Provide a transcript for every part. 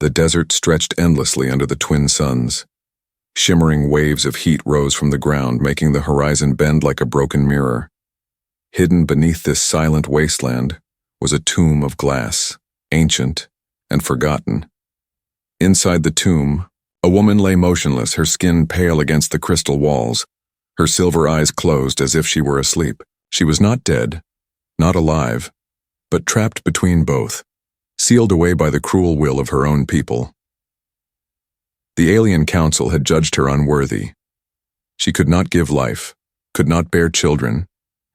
The desert stretched endlessly under the twin suns. Shimmering waves of heat rose from the ground, making the horizon bend like a broken mirror. Hidden beneath this silent wasteland was a tomb of glass, ancient and forgotten. Inside the tomb, a woman lay motionless, her skin pale against the crystal walls, her silver eyes closed as if she were asleep. She was not dead, not alive, but trapped between both, sealed away by the cruel will of her own people. The alien council had judged her unworthy. She could not give life, could not bear children,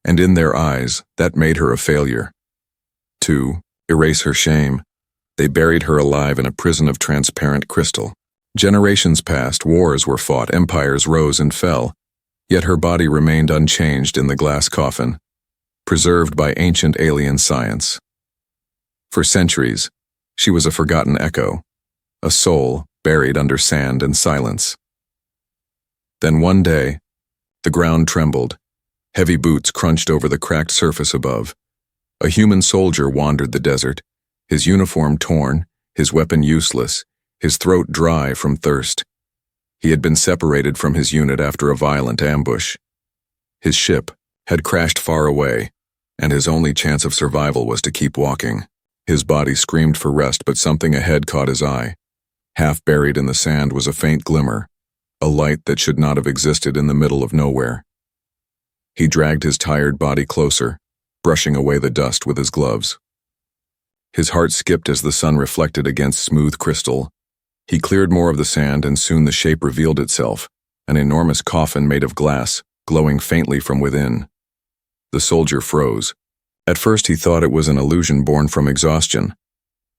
and in their eyes, that made her a failure. To erase her shame, they buried her alive in a prison of transparent crystal. Generations passed, wars were fought, empires rose and fell, yet her body remained unchanged in the glass coffin, preserved by ancient alien science. For centuries, she was a forgotten echo, a soul buried under sand and silence. Then one day, the ground trembled, heavy boots crunched over the cracked surface above. A human soldier wandered the desert, his uniform torn, his weapon useless, his throat dry from thirst. He had been separated from his unit after a violent ambush. His ship had crashed far away, and his only chance of survival was to keep walking. His body screamed for rest, but something ahead caught his eye. Half buried in the sand was a faint glimmer, a light that should not have existed in the middle of nowhere. He dragged his tired body closer, brushing away the dust with his gloves. His heart skipped as the sun reflected against smooth crystal. He cleared more of the sand, and soon the shape revealed itself, an enormous coffin made of glass, glowing faintly from within. The soldier froze. At first he thought it was an illusion born from exhaustion,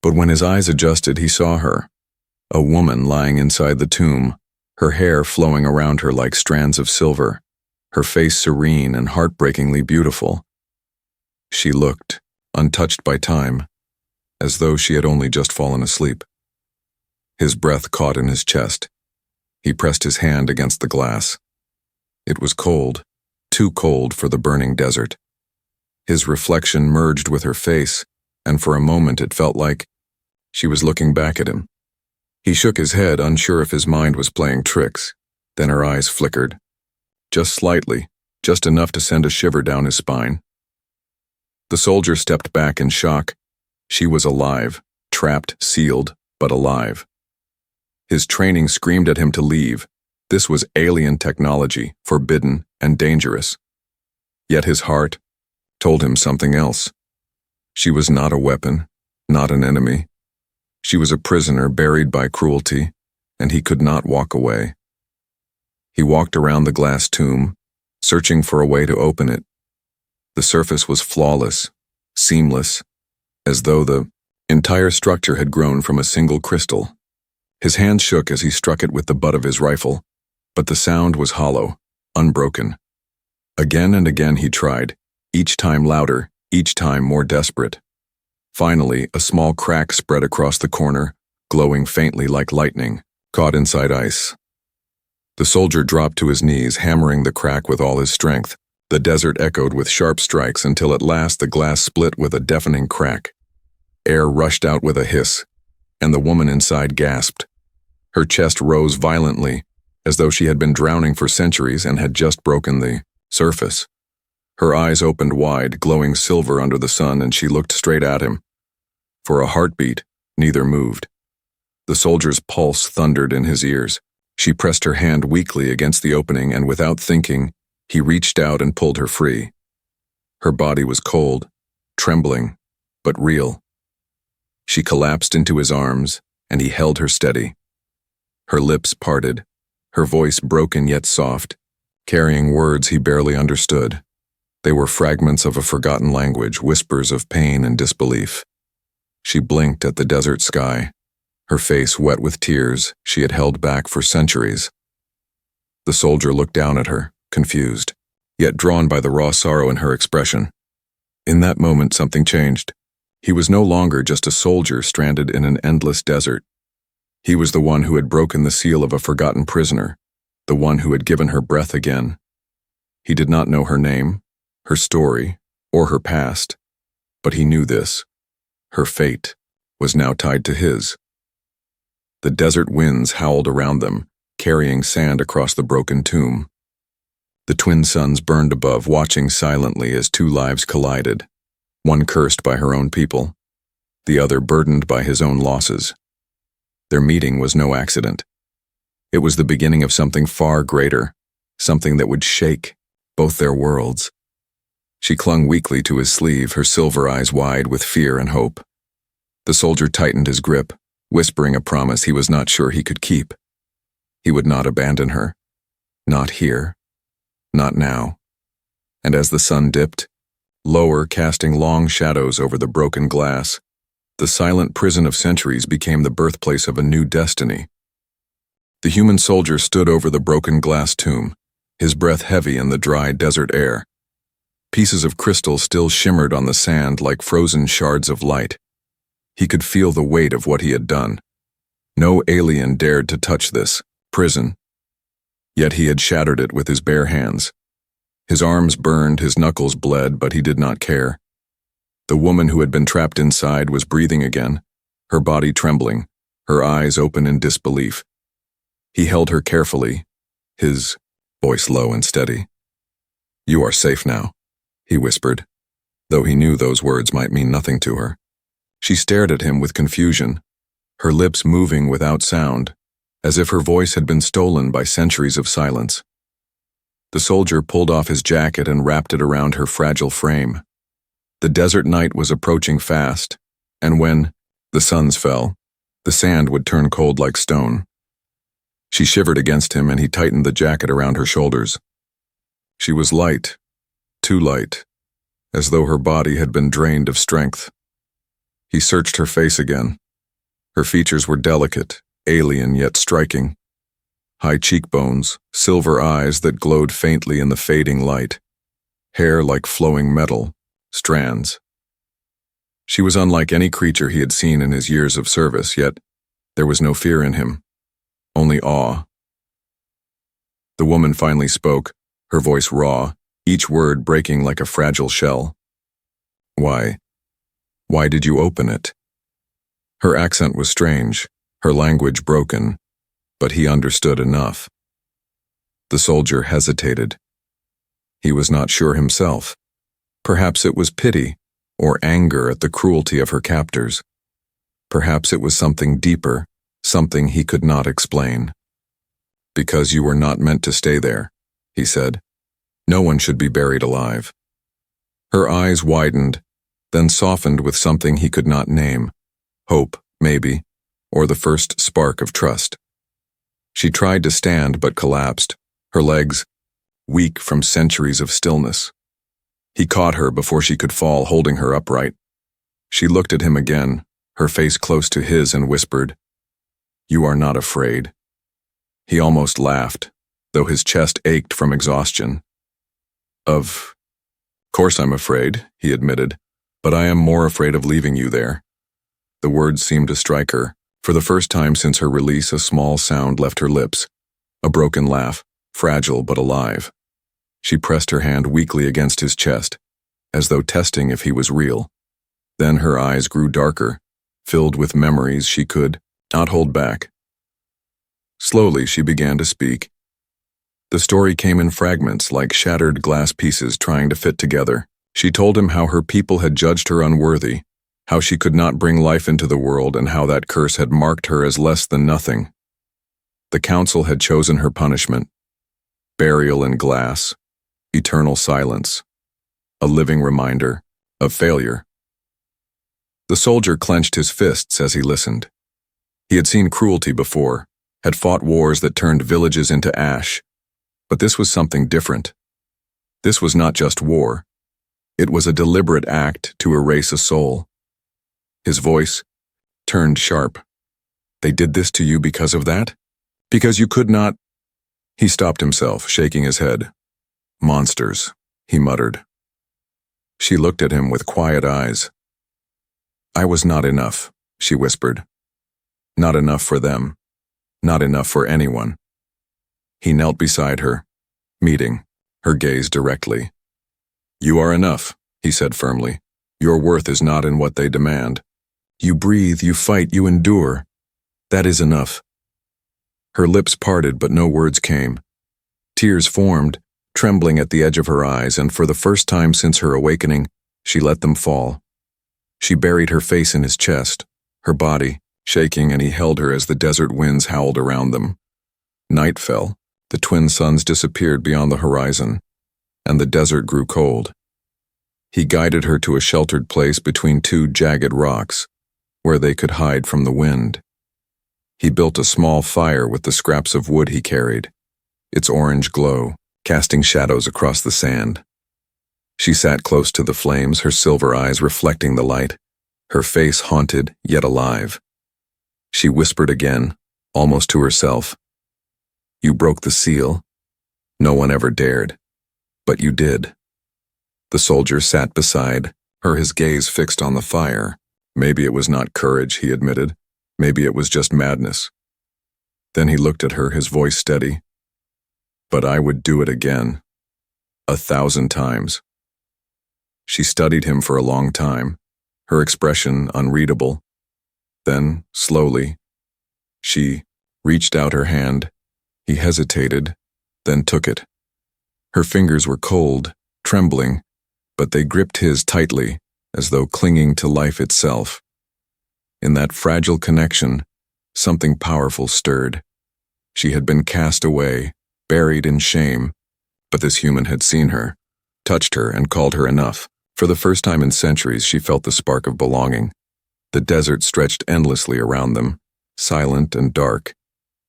but when his eyes adjusted he saw her, a woman lying inside the tomb, her hair flowing around her like strands of silver, her face serene and heartbreakingly beautiful. She looked, untouched by time, as though she had only just fallen asleep. His breath caught in his chest. He pressed his hand against the glass. It was cold, too cold for the burning desert. His reflection merged with her face, and for a moment it felt like she was looking back at him. He shook his head, unsure if his mind was playing tricks. Then her eyes flickered. Just slightly, just enough to send a shiver down his spine. The soldier stepped back in shock. She was alive, trapped, sealed, but alive. His training screamed at him to leave. This was alien technology, forbidden and dangerous. Yet his heart told him something else. She was not a weapon, not an enemy. She was a prisoner buried by cruelty, and he could not walk away. He walked around the glass tomb, searching for a way to open it. The surface was flawless, seamless, as though the entire structure had grown from a single crystal. His hand shook as he struck it with the butt of his rifle, but the sound was hollow, unbroken. Again and again he tried, each time louder, each time more desperate. Finally, a small crack spread across the corner, glowing faintly like lightning, caught inside ice. The soldier dropped to his knees, hammering the crack with all his strength. The desert echoed with sharp strikes until at last the glass split with a deafening crack. Air rushed out with a hiss, and the woman inside gasped. Her chest rose violently, as though she had been drowning for centuries and had just broken the surface. Her eyes opened wide, glowing silver under the sun, and she looked straight at him. For a heartbeat, neither moved. The soldier's pulse thundered in his ears. She pressed her hand weakly against the opening, and without thinking, he reached out and pulled her free. Her body was cold, trembling, but real. She collapsed into his arms, and he held her steady. Her lips parted, her voice broken yet soft, carrying words he barely understood. They were fragments of a forgotten language, whispers of pain and disbelief. She blinked at the desert sky, her face wet with tears she had held back for centuries. The soldier looked down at her, confused, yet drawn by the raw sorrow in her expression. In that moment, something changed. He was no longer just a soldier stranded in an endless desert. He was the one who had broken the seal of a forgotten prisoner, the one who had given her breath again. He did not know her name, her story, or her past, but he knew this. Her fate was now tied to his. The desert winds howled around them, carrying sand across the broken tomb. The twin suns burned above, watching silently as two lives collided, one cursed by her own people, the other burdened by his own losses. Their meeting was no accident. It was the beginning of something far greater, something that would shake both their worlds. She clung weakly to his sleeve, her silver eyes wide with fear and hope. The soldier tightened his grip, whispering a promise he was not sure he could keep. He would not abandon her. Not here. Not now. And as the sun dipped, lower, casting long shadows over the broken glass, the silent prison of centuries became the birthplace of a new destiny. The human soldier stood over the broken glass tomb, his breath heavy in the dry desert air. Pieces of crystal still shimmered on the sand like frozen shards of light. He could feel the weight of what he had done. No alien dared to touch this prison. Yet he had shattered it with his bare hands. His arms burned, his knuckles bled, but he did not care. The woman who had been trapped inside was breathing again, her body trembling, her eyes open in disbelief. He held her carefully, his voice low and steady. "You are safe now," he whispered, though he knew those words might mean nothing to her. She stared at him with confusion, her lips moving without sound, as if her voice had been stolen by centuries of silence. The soldier pulled off his jacket and wrapped it around her fragile frame. The desert night was approaching fast, and when the suns fell, the sand would turn cold like stone. She shivered against him, and he tightened the jacket around her shoulders. She was light, too light, as though her body had been drained of strength. He searched her face again. Her features were delicate, alien yet striking. High cheekbones, silver eyes that glowed faintly in the fading light, hair like flowing metal, strands. She was unlike any creature he had seen in his years of service, yet there was no fear in him, only awe. The woman finally spoke, her voice raw, each word breaking like a fragile shell. Why did you open it?" Her accent was strange, her language broken, but he understood enough. The soldier hesitated. He was not sure himself. Perhaps it was pity or anger at the cruelty of her captors. Perhaps it was something deeper, something he could not explain. "Because you were not meant to stay there," he said. "No one should be buried alive." Her eyes widened, then softened with something he could not name. Hope, maybe, or the first spark of trust. She tried to stand but collapsed, her legs weak from centuries of stillness. He caught her before she could fall, holding her upright. She looked at him again, her face close to his, and whispered, "You are not afraid." He almost laughed, though his chest ached from exhaustion. Of course I'm afraid," he admitted, "but I am more afraid of leaving you there." The words seemed to strike her. For the first time since her release, a small sound left her lips, a broken laugh, fragile but alive. She pressed her hand weakly against his chest, as though testing if he was real. Then her eyes grew darker, filled with memories she could not hold back. Slowly she began to speak. The story came in fragments, like shattered glass pieces trying to fit together. She told him how her people had judged her unworthy, how she could not bring life into the world, and how that curse had marked her as less than nothing. The council had chosen her punishment: burial in glass, eternal silence, a living reminder of failure. The soldier clenched his fists as he listened. He had seen cruelty before, had fought wars that turned villages into ash, but this was something different. This was not just war. It was a deliberate act to erase a soul. His voice turned sharp. "They did this to you because of that? Because you could not—" He stopped himself, shaking his head. "Monsters," he muttered. She looked at him with quiet eyes. "I was not enough," she whispered. "Not enough for them. Not enough for anyone." He knelt beside her, meeting her gaze directly. "You are enough," he said firmly. "Your worth is not in what they demand. You breathe, you fight, you endure. That is enough." Her lips parted, but no words came. Tears formed, trembling at the edge of her eyes, and for the first time since her awakening, she let them fall. She buried her face in his chest, her body shaking, and he held her as the desert winds howled around them. Night fell, the twin suns disappeared beyond the horizon, and the desert grew cold. He guided her to a sheltered place between two jagged rocks, where they could hide from the wind. He built a small fire with the scraps of wood he carried, its orange glow casting shadows across the sand. She sat close to the flames, her silver eyes reflecting the light, her face haunted yet alive. She whispered again, almost to herself, "You broke the seal. No one ever dared. But you did." The soldier sat beside her, his gaze fixed on the fire. Maybe it was not courage, he admitted. Maybe it was just madness. Then he looked at her, his voice steady. "But I would do it again. 1,000 times." She studied him for a long time, her expression unreadable. Then, slowly, she reached out her hand. He hesitated, then took it. Her fingers were cold, trembling, but they gripped his tightly, as though clinging to life itself. In that fragile connection, something powerful stirred. She had been cast away, buried in shame, but this human had seen her, touched her, and called her enough. For the first time in centuries, she felt the spark of belonging. The desert stretched endlessly around them, silent and dark.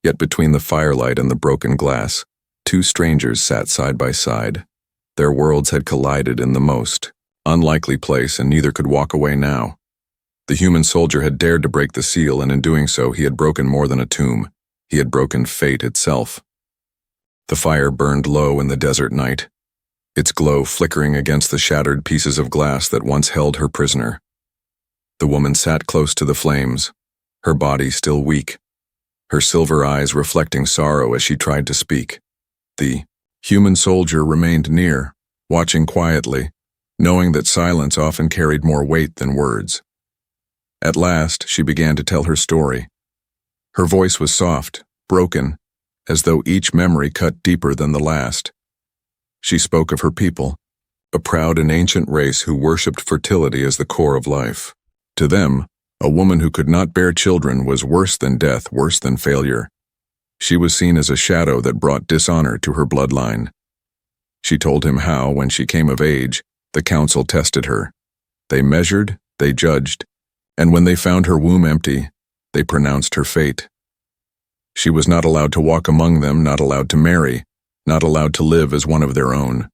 Yet between the firelight and the broken glass, two strangers sat side by side. Their worlds had collided in the most unlikely place, and neither could walk away now. The human soldier had dared to break the seal, and in doing so, he had broken more than a tomb. He had broken fate itself. The fire burned low in the desert night, its glow flickering against the shattered pieces of glass that once held her prisoner. The woman sat close to the flames, her body still weak, her silver eyes reflecting sorrow as she tried to speak. The human soldier remained near, watching quietly, knowing that silence often carried more weight than words. At last, she began to tell her story. Her voice was soft, broken, as though each memory cut deeper than the last. She spoke of her people, a proud and ancient race who worshipped fertility as the core of life. To them, a woman who could not bear children was worse than death, worse than failure. She was seen as a shadow that brought dishonor to her bloodline. She told him how, when she came of age, the council tested her. They measured, they judged, and when they found her womb empty, they pronounced her fate. She was not allowed to walk among them, not allowed to marry, not allowed to live as one of their own.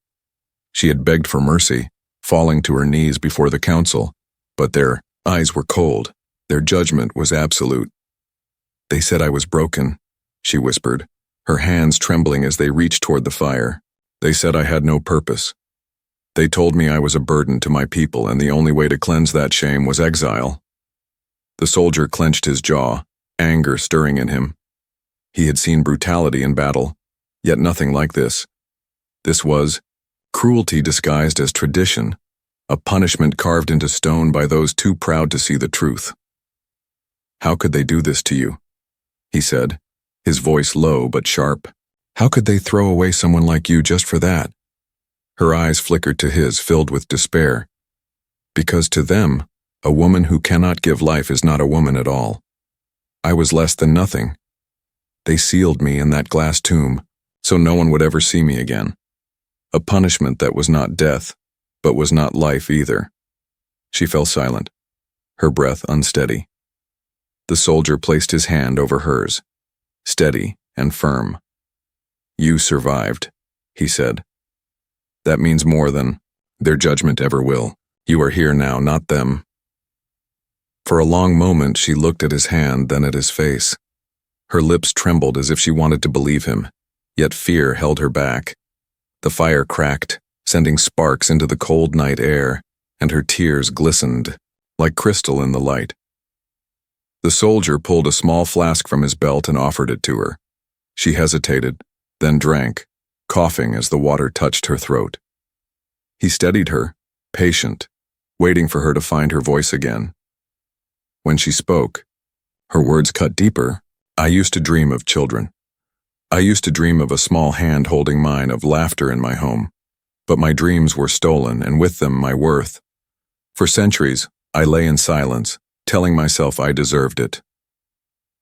She had begged for mercy, falling to her knees before the council, but their eyes were cold, their judgment was absolute. "They said I was broken," she whispered, her hands trembling as they reached toward the fire. "They said I had no purpose. They told me I was a burden to my people, and the only way to cleanse that shame was exile." The soldier clenched his jaw, anger stirring in him. He had seen brutality in battle, yet nothing like this. This was cruelty disguised as tradition, a punishment carved into stone by those too proud to see the truth. "How could they do this to you?" he said, his voice low but sharp. "How could they throw away someone like you just for that?" Her eyes flickered to his, filled with despair. "Because to them, a woman who cannot give life is not a woman at all. I was less than nothing. They sealed me in that glass tomb, so no one would ever see me again. A punishment that was not death, but was not life either." She fell silent, her breath unsteady. The soldier placed his hand over hers, steady and firm. "You survived," he said. "That means more than their judgment ever will. You are here now, not them." For a long moment she looked at his hand, then at his face. Her lips trembled as if she wanted to believe him, yet fear held her back. The fire cracked, sending sparks into the cold night air, and her tears glistened, like crystal in the light. The soldier pulled a small flask from his belt and offered it to her. She hesitated, then drank, coughing as the water touched her throat. He steadied her, patient, waiting for her to find her voice again. When she spoke, Her words cut deeper. I used to dream of children. I used to dream of a small hand holding mine, of laughter in my home. But my dreams were stolen, and with them my worth. For centuries, I lay in silence, telling myself I deserved it.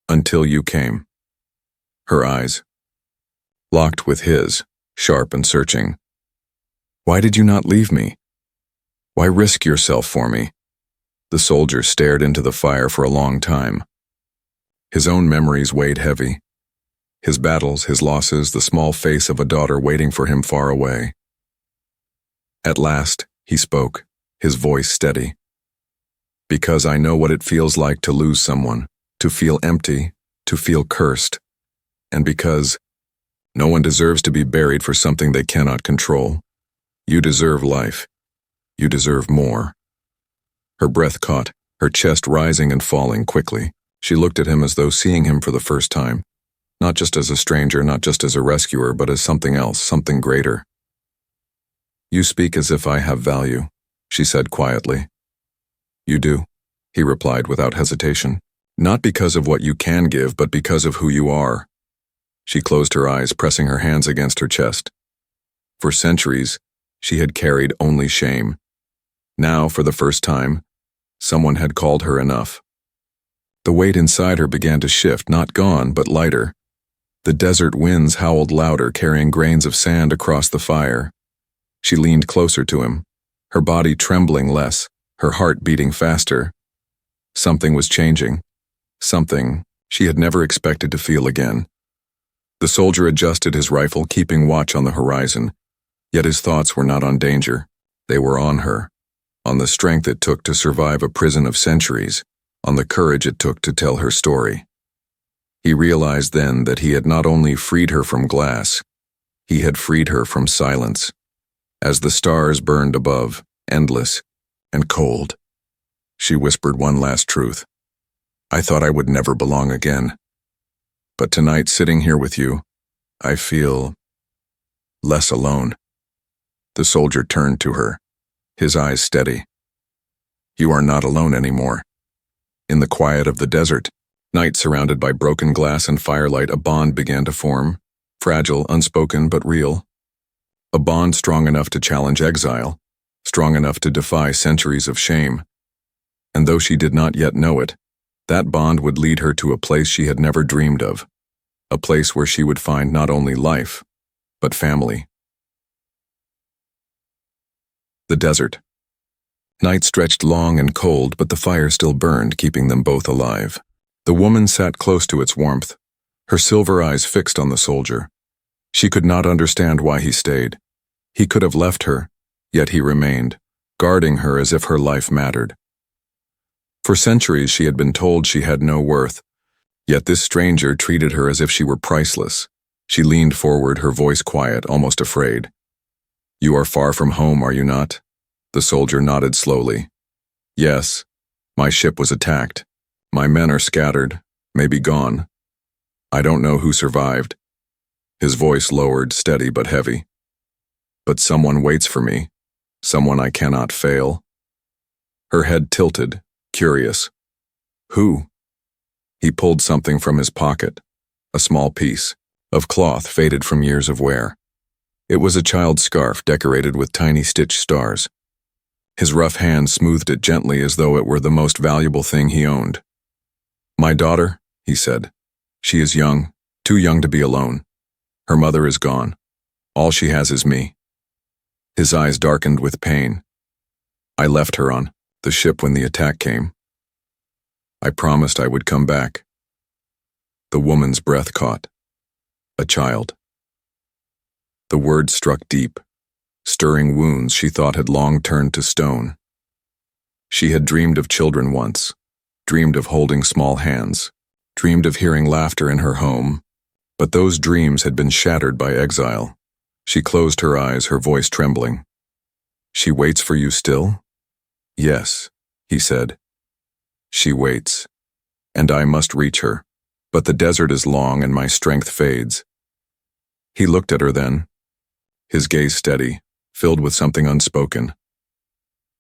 Until you came. Her eyes locked with his, sharp and searching. Why did you not leave me? Why risk yourself for me? The soldier stared into the fire for a long time. His own memories weighed heavy. His battles, his losses, the small face of a daughter waiting for him far away. At last, he spoke, his voice steady. Because I know what it feels like to lose someone, to feel empty, to feel cursed. And because no one deserves to be buried for something they cannot control. You deserve life. You deserve more. Her breath caught, her chest rising and falling quickly. She looked at him as though seeing him for the first time. Not just as a stranger, not just as a rescuer, but as something else, something greater. You speak as if I have value, she said quietly. You do, he replied without hesitation. Not because of what you can give, but because of who you are. She closed her eyes, pressing her hands against her chest. For centuries, she had carried only shame. Now, for the first time, someone had called her enough. The weight inside her began to shift, not gone, but lighter. The desert winds howled louder, carrying grains of sand across the fire. She leaned closer to him, her body trembling less, her heart beating faster. Something was changing. Something she had never expected to feel again. The soldier adjusted his rifle, keeping watch on the horizon. Yet his thoughts were not on danger. They were on her. On the strength it took to survive a prison of centuries. On the courage it took to tell her story. He realized then that he had not only freed her from glass, he had freed her from silence. As the stars burned above, endless and cold, she whispered one last truth. I thought I would never belong again. But tonight, sitting here with you, I feel less alone. The soldier turned to her, his eyes steady. You are not alone anymore. In the quiet of the desert, night surrounded by broken glass and firelight, a bond began to form, fragile, unspoken, but real. A bond strong enough to challenge exile, strong enough to defy centuries of shame. And though she did not yet know it, that bond would lead her to a place she had never dreamed of, a place where she would find not only life, but family. The desert. Night stretched long and cold, but the fire still burned, keeping them both alive. The woman sat close to its warmth, her silver eyes fixed on the soldier. She could not understand why he stayed. He could have left her, yet he remained, guarding her as if her life mattered. For centuries she had been told she had no worth, yet this stranger treated her as if she were priceless. She leaned forward, her voice quiet, almost afraid. You are far from home, are you not? The soldier nodded slowly. Yes, my ship was attacked. My men are scattered, maybe gone. I don't know who survived. His voice lowered, steady but heavy. But someone waits for me, someone I cannot fail. Her head tilted, curious. Who? He pulled something from his pocket, a small piece of cloth faded from years of wear. It was a child's scarf decorated with tiny stitched stars. His rough hand smoothed it gently as though it were the most valuable thing he owned. My daughter, he said. She is young, too young to be alone. Her mother is gone. All she has is me. His eyes darkened with pain. I left her on the ship when the attack came. I promised I would come back. The woman's breath caught. A child. The word struck deep, stirring wounds she thought had long turned to stone. She had dreamed of children once, dreamed of holding small hands, dreamed of hearing laughter in her home, but those dreams had been shattered by exile. She closed her eyes, her voice trembling. She waits for you still? Yes, he said. She waits, and I must reach her, but the desert is long and my strength fades. He looked at her then, his gaze steady, filled with something unspoken.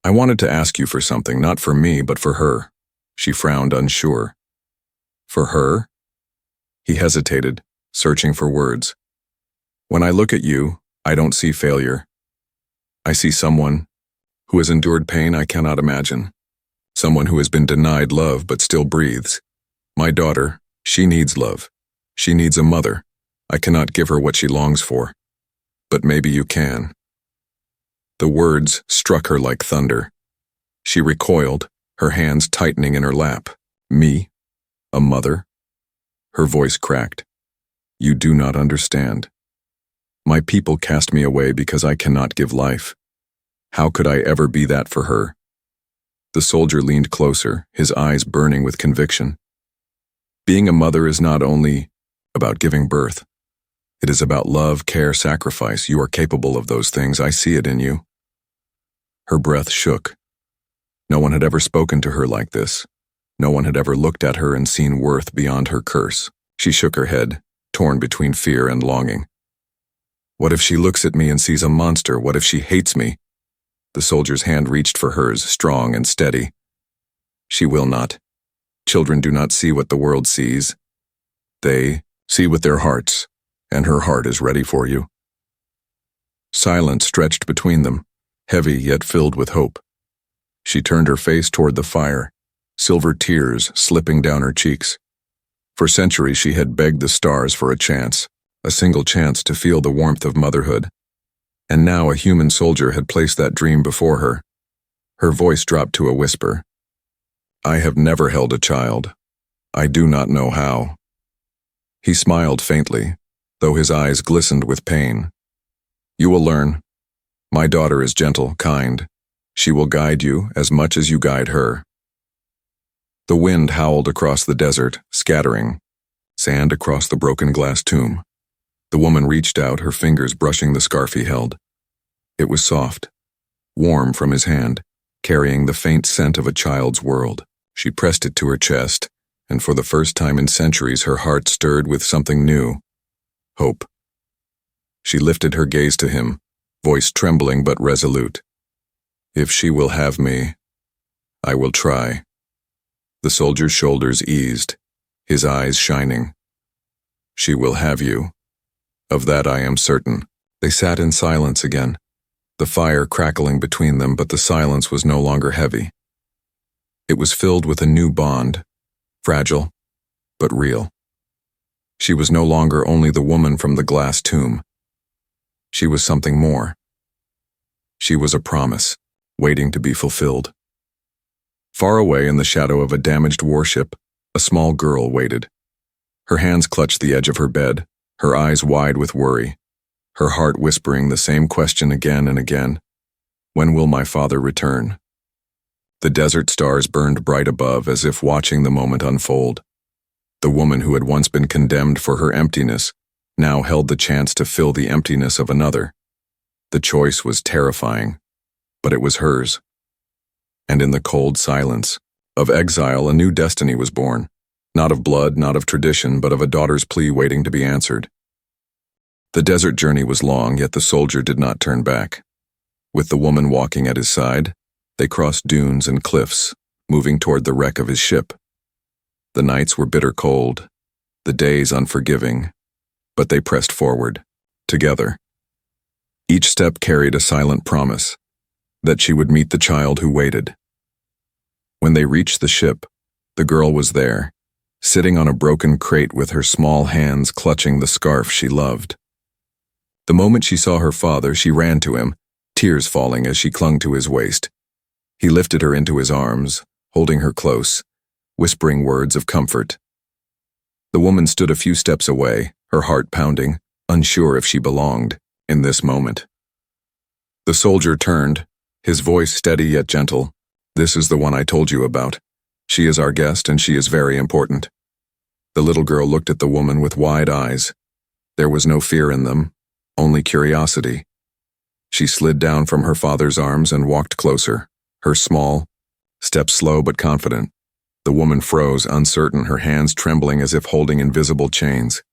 I wanted to ask you for something, not for me, but for her. She frowned, unsure. For her? He hesitated, searching for words. When I look at you, I don't see failure. I see someone who has endured pain I cannot imagine. Someone who has been denied love but still breathes. My daughter, she needs love. She needs a mother. I cannot give her what she longs for. But maybe you can. The words struck her like thunder. She recoiled, her hands tightening in her lap. Me? A mother? Her voice cracked. You do not understand. My people cast me away because I cannot give life. How could I ever be that for her? The soldier leaned closer, his eyes burning with conviction. Being a mother is not only about giving birth. It is about love, care, sacrifice. You are capable of those things. I see it in you. Her breath shook. No one had ever spoken to her like this. No one had ever looked at her and seen worth beyond her curse. She shook her head, torn between fear and longing. What if she looks at me and sees a monster? What if she hates me? The soldier's hand reached for hers, strong and steady. She will not. Children do not see what the world sees. They see with their hearts, and her heart is ready for you. Silence stretched between them, heavy yet filled with hope. She turned her face toward the fire, silver tears slipping down her cheeks. For centuries she had begged the stars for a single chance to feel the warmth of motherhood. And now a human soldier had placed that dream before her. Her voice dropped to a whisper. I have never held a child. I do not know how. He smiled faintly, though his eyes glistened with pain. You will learn. My daughter is gentle, kind. She will guide you as much as you guide her. The wind howled across the desert, scattering sand across the broken glass tomb. The woman reached out, her fingers brushing the scarf he held. It was soft, warm from his hand, carrying the faint scent of a child's world. She pressed it to her chest, and for the first time in centuries her heart stirred with something new. Hope. She lifted her gaze to him, voice trembling but resolute. If she will have me, I will try. The soldier's shoulders eased, his eyes shining. She will have you. Of that I am certain. They sat in silence again, the fire crackling between them, but the silence was no longer heavy. It was filled with a new bond, fragile, but real. She was no longer only the woman from the glass tomb. She was something more. She was a promise, waiting to be fulfilled. Far away in the shadow of a damaged warship, a small girl waited. Her hands clutched the edge of her bed, her eyes wide with worry, her heart whispering the same question again and again. When will my father return? The desert stars burned bright above as if watching the moment unfold. The woman who had once been condemned for her emptiness now held the chance to fill the emptiness of another. The choice was terrifying, but it was hers. And in the cold silence of exile, a new destiny was born. Not of blood, not of tradition, but of a daughter's plea waiting to be answered. The desert journey was long, yet the soldier did not turn back. With the woman walking at his side, they crossed dunes and cliffs, moving toward the wreck of his ship. The nights were bitter cold, the days unforgiving, but they pressed forward, together. Each step carried a silent promise that she would meet the child who waited. When they reached the ship, the girl was there, sitting on a broken crate with her small hands clutching the scarf she loved. The moment she saw her father, she ran to him, tears falling as she clung to his waist. He lifted her into his arms, holding her close, whispering words of comfort. The woman stood a few steps away, her heart pounding, unsure if she belonged in this moment. The soldier turned, his voice steady yet gentle. This is the one I told you about. She is our guest and she is very important. The little girl looked at the woman with wide eyes. There was no fear in them, only curiosity. She slid down from her father's arms and walked closer, her small, step slow but confident. The woman froze, uncertain, her hands trembling as if holding invisible chains.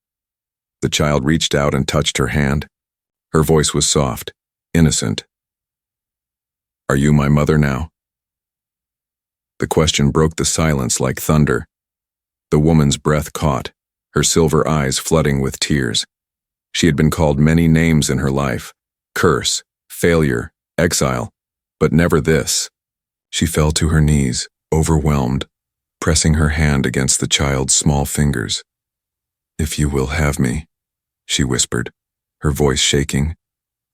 The child reached out and touched her hand. Her voice was soft, innocent. Are you my mother now? The question broke the silence like thunder. The woman's breath caught, her silver eyes flooding with tears. She had been called many names in her life: curse, failure, exile, but never this. She fell to her knees, overwhelmed, pressing her hand against the child's small fingers. "If you will have me," she whispered, her voice shaking,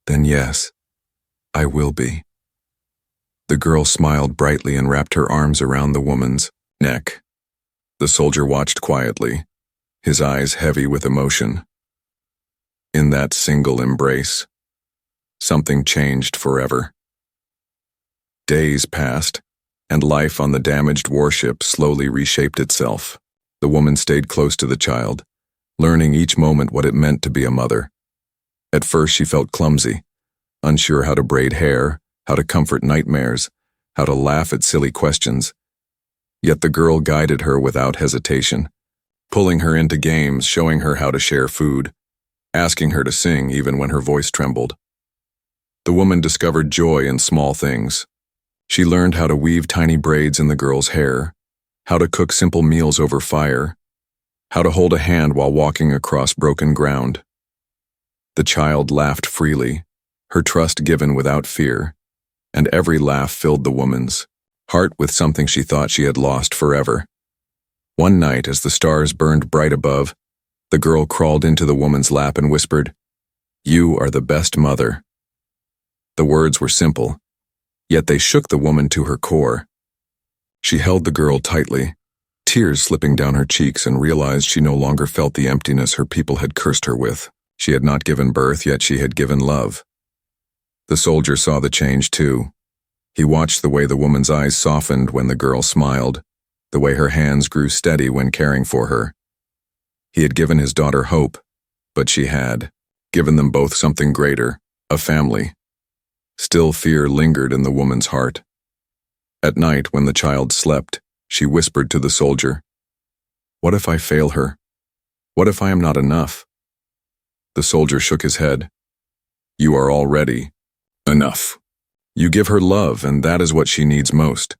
"then yes, I will be." The girl smiled brightly and wrapped her arms around the woman's neck. The soldier watched quietly, his eyes heavy with emotion. In that single embrace, something changed forever. Days passed, and life on the damaged warship slowly reshaped itself. The woman stayed close to the child, learning each moment what it meant to be a mother. At first she felt clumsy, unsure how to braid hair, how to comfort nightmares, how to laugh at silly questions. Yet the girl guided her without hesitation, pulling her into games, showing her how to share food, asking her to sing even when her voice trembled. The woman discovered joy in small things. She learned how to weave tiny braids in the girl's hair, how to cook simple meals over fire, how to hold a hand while walking across broken ground. The child laughed freely, her trust given without fear, and every laugh filled the woman's heart with something she thought she had lost forever. One night, as the stars burned bright above, the girl crawled into the woman's lap and whispered, "You are the best mother." The words were simple, yet they shook the woman to her core. She held the girl tightly, tears slipping down her cheeks, and realized she no longer felt the emptiness her people had cursed her with. She had not given birth, yet she had given love. The soldier saw the change too. He watched the way the woman's eyes softened when the girl smiled, the way her hands grew steady when caring for her. He had given his daughter hope, but she had given them both something greater, a family. Still, fear lingered in the woman's heart. At night, when the child slept, she whispered to the soldier, "What if I fail her? What if I am not enough?" The soldier shook his head. "You are already enough. You give her love, and that is what she needs most.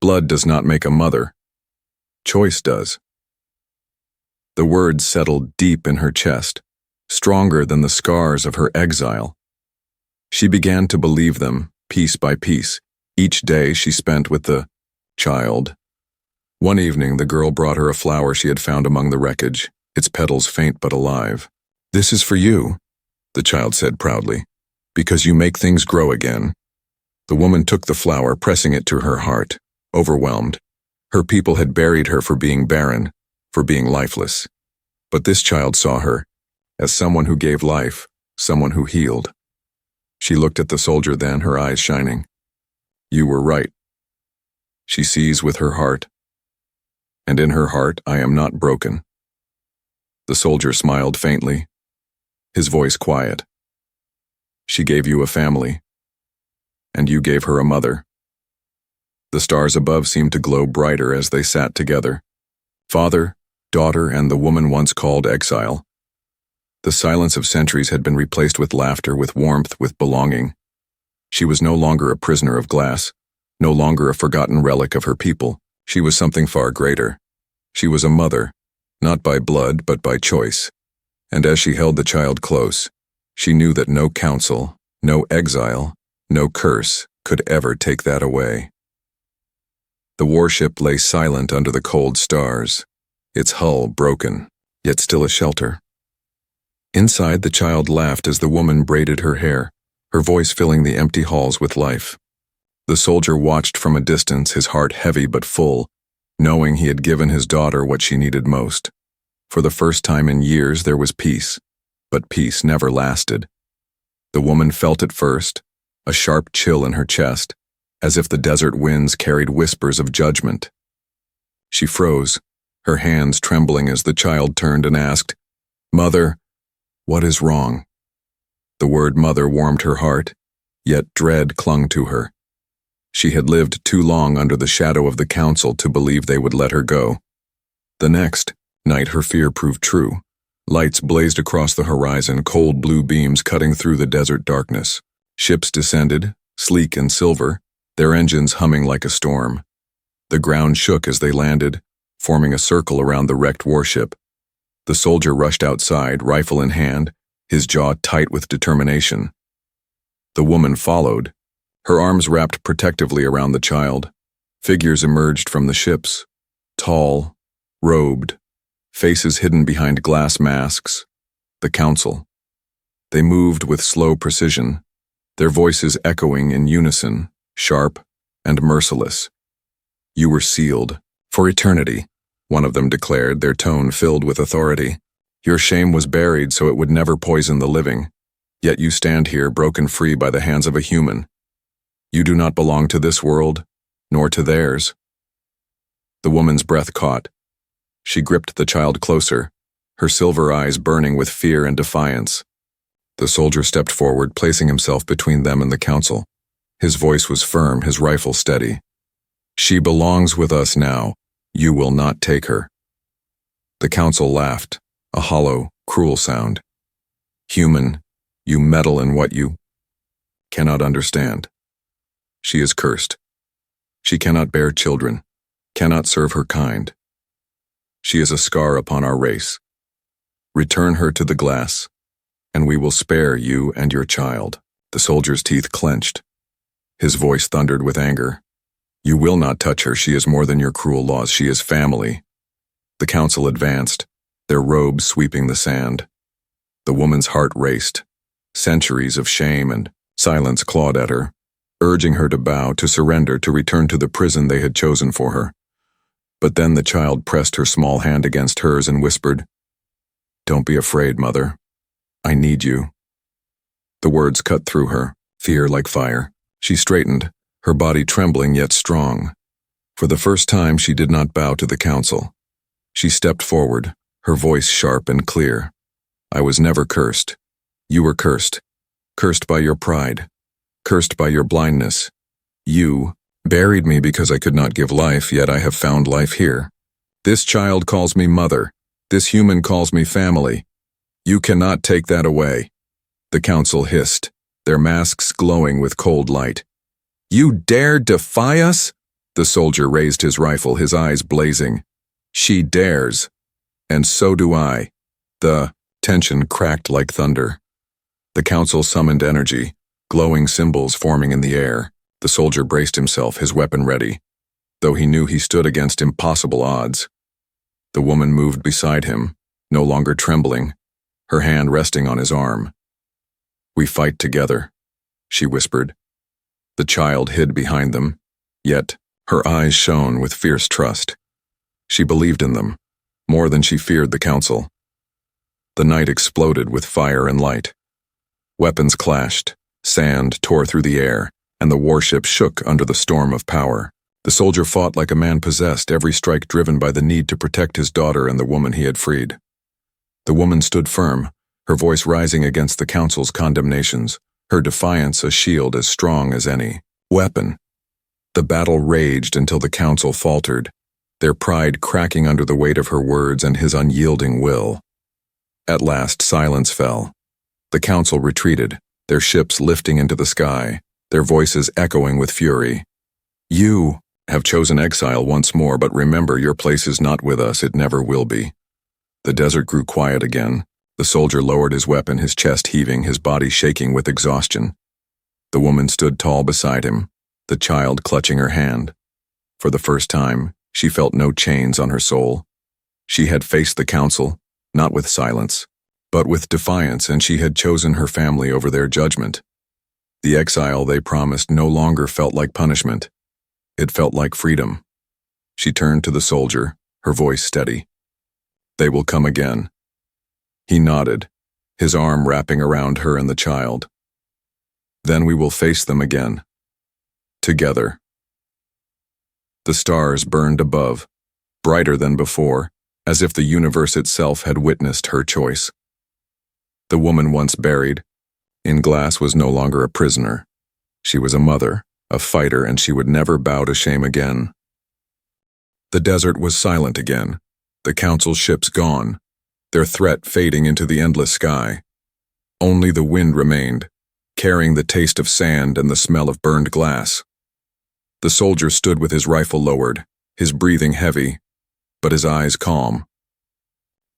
Blood does not make a mother. Choice does." The words settled deep in her chest, stronger than the scars of her exile. She began to believe them, piece by piece, each day she spent with the child. One evening, the girl brought her a flower she had found among the wreckage, its petals faint but alive. "This is for you," the child said proudly, "because you make things grow again." The woman took the flower, pressing it to her heart, overwhelmed. Her people had buried her for being barren, for being lifeless. But this child saw her as someone who gave life, someone who healed. She looked at the soldier then, her eyes shining. "You were right." She sees with her heart. And in her heart, I am not broken. The soldier smiled faintly, his voice quiet. "She gave you a family, and you gave her a mother." The stars above seemed to glow brighter as they sat together. Father, daughter, and the woman once called exile. The silence of centuries had been replaced with laughter, with warmth, with belonging. She was no longer a prisoner of glass, no longer a forgotten relic of her people. She was something far greater. She was a mother, not by blood, but by choice. And as she held the child close, she knew that no counsel, no exile, no curse could ever take that away. The warship lay silent under the cold stars, its hull broken, yet still a shelter. Inside, the child laughed as the woman braided her hair, her voice filling the empty halls with life. The soldier watched from a distance, his heart heavy but full, knowing he had given his daughter what she needed most. For the first time in years there was peace, but peace never lasted. The woman felt it first, a sharp chill in her chest, as if the desert winds carried whispers of judgment. She froze, her hands trembling as the child turned and asked, "Mother, what is wrong?" The word mother warmed her heart, yet dread clung to her. She had lived too long under the shadow of the council to believe they would let her go. The next night her fear proved true. Lights blazed across the horizon, cold blue beams cutting through the desert darkness. Ships descended, sleek and silver, their engines humming like a storm. The ground shook as they landed, forming a circle around the wrecked warship. The soldier rushed outside, rifle in hand, his jaw tight with determination. The woman followed, her arms wrapped protectively around the child. Figures emerged from the ships, tall, robed, faces hidden behind glass masks. The council. They moved with slow precision, their voices echoing in unison, sharp and merciless. "You were sealed for eternity," one of them declared, their tone filled with authority. "Your shame was buried so it would never poison the living. Yet you stand here broken free by the hands of a human. You do not belong to this world, nor to theirs." The woman's breath caught. She gripped the child closer, her silver eyes burning with fear and defiance. The soldier stepped forward, placing himself between them and the council. His voice was firm, his rifle steady. "She belongs with us now. You will not take her." The council laughed, a hollow, cruel sound. "Human, you meddle in what you cannot understand. She is cursed. She cannot bear children, cannot serve her kind. She is a scar upon our race. Return her to the glass, and we will spare you and your child." The soldier's teeth clenched. His voice thundered with anger. "You will not touch her. She is more than your cruel laws. She is family." The council advanced, their robes sweeping the sand. The woman's heart raced. Centuries of shame and silence clawed at her, urging her to bow, to surrender, to return to the prison they had chosen for her. But then the child pressed her small hand against hers and whispered, "Don't be afraid, Mother. I need you." The words cut through her, fear like fire. She straightened, her body trembling yet strong. For the first time, she did not bow to the council. She stepped forward, her voice sharp and clear. "I was never cursed. You were cursed. Cursed by your pride. Cursed by your blindness. You buried me because I could not give life, yet I have found life here. This child calls me mother. This human calls me family. You cannot take that away." The council hissed, their masks glowing with cold light. "You dare defy us?" The soldier raised his rifle, his eyes blazing. "She dares. And so do I." The tension cracked like thunder. The council summoned energy, glowing symbols forming in the air. The soldier braced himself, his weapon ready, though he knew he stood against impossible odds. The woman moved beside him, no longer trembling, her hand resting on his arm. "We fight together," she whispered. The child hid behind them, yet her eyes shone with fierce trust. She believed in them, more than she feared the council. The night exploded with fire and light. Weapons clashed, sand tore through the air, and the warship shook under the storm of power. The soldier fought like a man possessed, every strike driven by the need to protect his daughter and the woman he had freed. The woman stood firm, her voice rising against the council's condemnations, her defiance a shield as strong as any weapon. The battle raged until the council faltered, their pride cracking under the weight of her words and his unyielding will. At last, silence fell. The council retreated, their ships lifting into the sky, their voices echoing with fury. "You have chosen exile once more, but remember, your place is not with us, it never will be." The desert grew quiet again. The soldier lowered his weapon, his chest heaving, his body shaking with exhaustion. The woman stood tall beside him, the child clutching her hand. For the first time, she felt no chains on her soul. She had faced the council, not with silence, but with defiance, and she had chosen her family over their judgment. The exile they promised no longer felt like punishment. It felt like freedom. She turned to the soldier, her voice steady. "They will come again." He nodded, his arm wrapping around her and the child. "Then we will face them again. Together." The stars burned above, brighter than before, as if the universe itself had witnessed her choice. The woman once buried in glass was no longer a prisoner. She was a mother, a fighter, and she would never bow to shame again. The desert was silent again, the council ships gone, their threat fading into the endless sky. Only the wind remained, carrying the taste of sand and the smell of burned glass. The soldier stood with his rifle lowered, his breathing heavy. but his eyes calm.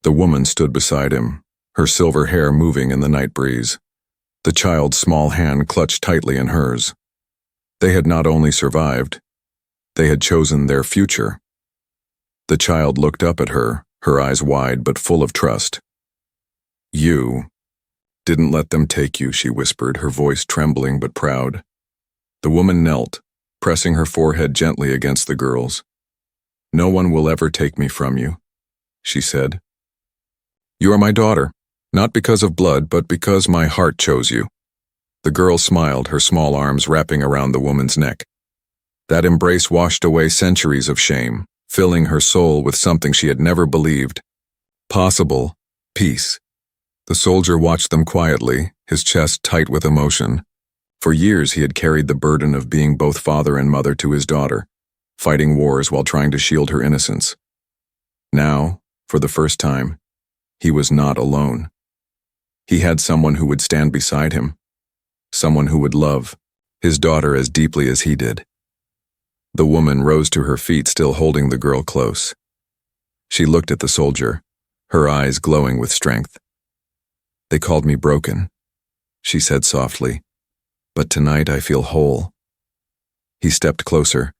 The woman stood beside him, her silver hair moving in the night breeze. The child's small hand clutched tightly in hers. They had not only survived, they had chosen their future. The child looked up at her, her eyes wide but full of trust. "You didn't let them take you," she whispered, her voice trembling but proud. The woman knelt, pressing her forehead gently against the girl's. "No one will ever take me from you," she said. "You are my daughter, not because of blood, but because my heart chose you." The girl smiled, her small arms wrapping around the woman's neck. That embrace washed away centuries of shame, filling her soul with something she had never believed possible: peace. The soldier watched them quietly, his chest tight with emotion. For years he had carried the burden of being both father and mother to his daughter, fighting wars while trying to shield her innocence. Now, for the first time, he was not alone. He had someone who would stand beside him, someone who would love his daughter as deeply as he did. The woman rose to her feet, still holding the girl close. She looked at the soldier, her eyes glowing with strength. "They called me broken," she said softly, "but tonight I feel whole." He stepped closer,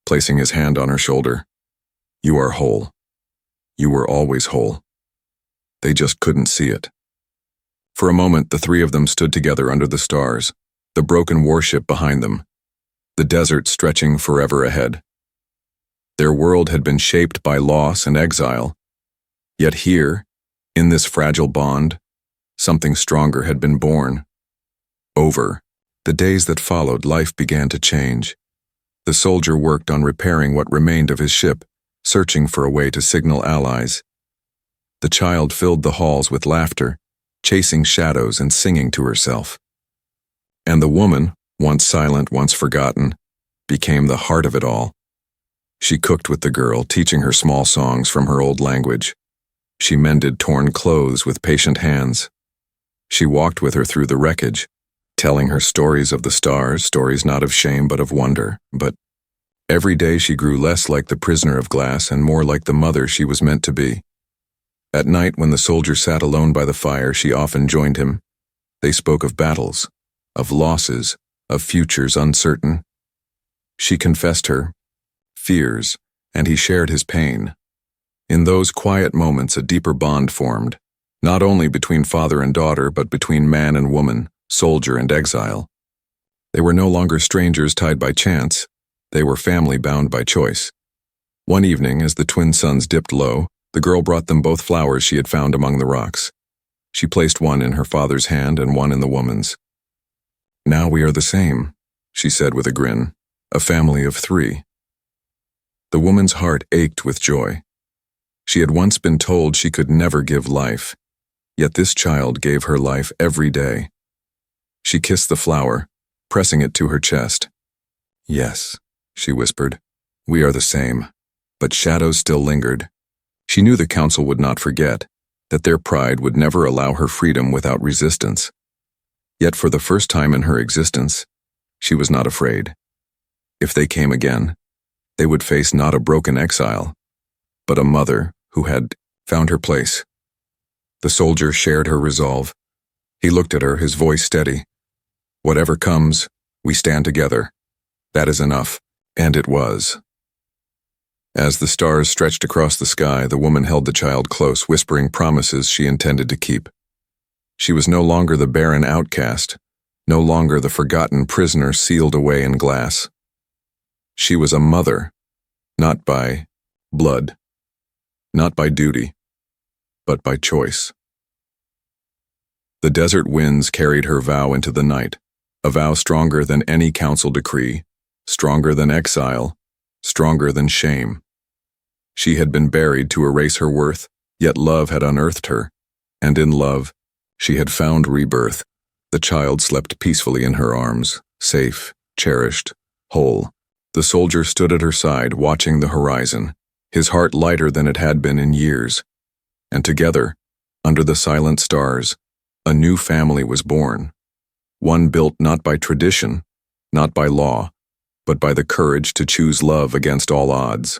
placing his hand on her shoulder. "You are whole. You were always whole. They just couldn't see it." For a moment, the three of them stood together under the stars, the broken warship behind them, the desert stretching forever ahead. Their world had been shaped by loss and exile, yet here, in this fragile bond, something stronger had been born. Over the days that followed, life began to change. The soldier worked on repairing what remained of his ship, searching for a way to signal allies. The child filled the halls with laughter, chasing shadows and singing to herself. And the woman, once silent, once forgotten, became the heart of it all. She cooked with the girl, teaching her small songs from her old language. She mended torn clothes with patient hands. She walked with her through the wreckage, telling her stories of the stars, stories not of shame but of wonder. But every day she grew less like the prisoner of glass and more like the mother she was meant to be. At night, when the soldier sat alone by the fire, she often joined him. They spoke of battles, of losses, of futures uncertain. She confessed her fears, and he shared his pain. In those quiet moments, a deeper bond formed, not only between father and daughter, but between man and woman, soldier and exile. They were no longer strangers tied by chance. They were family bound by choice. One evening, as the twin suns dipped low, the girl brought them both flowers she had found among the rocks. She placed one in her father's hand and one in the woman's. "Now we are the same," she said with a grin, "a family of three." The woman's heart ached with joy. She had once been told she could never give life, yet this child gave her life every day. She kissed the flower, pressing it to her chest. "Yes," she whispered, "we are the same." But shadows still lingered. She knew the council would not forget, that their pride would never allow her freedom without resistance. Yet for the first time in her existence, she was not afraid. If they came again, they would face not a broken exile, but a mother who had found her place. The soldier shared her resolve. He looked at her, his voice steady. "Whatever comes, we stand together. That is enough." And it was. As the stars stretched across the sky, the woman held the child close, whispering promises she intended to keep. She was no longer the barren outcast, no longer the forgotten prisoner sealed away in glass. She was a mother, not by blood, not by duty, but by choice. The desert winds carried her vow into the night, a vow stronger than any council decree, stronger than exile, stronger than shame. She had been buried to erase her worth, yet love had unearthed her, and in love, she had found rebirth. The child slept peacefully in her arms, safe, cherished, whole. The soldier stood at her side, watching the horizon, his heart lighter than it had been in years. And together, under the silent stars, a new family was born. One built not by tradition, not by law, but by the courage to choose love against all odds.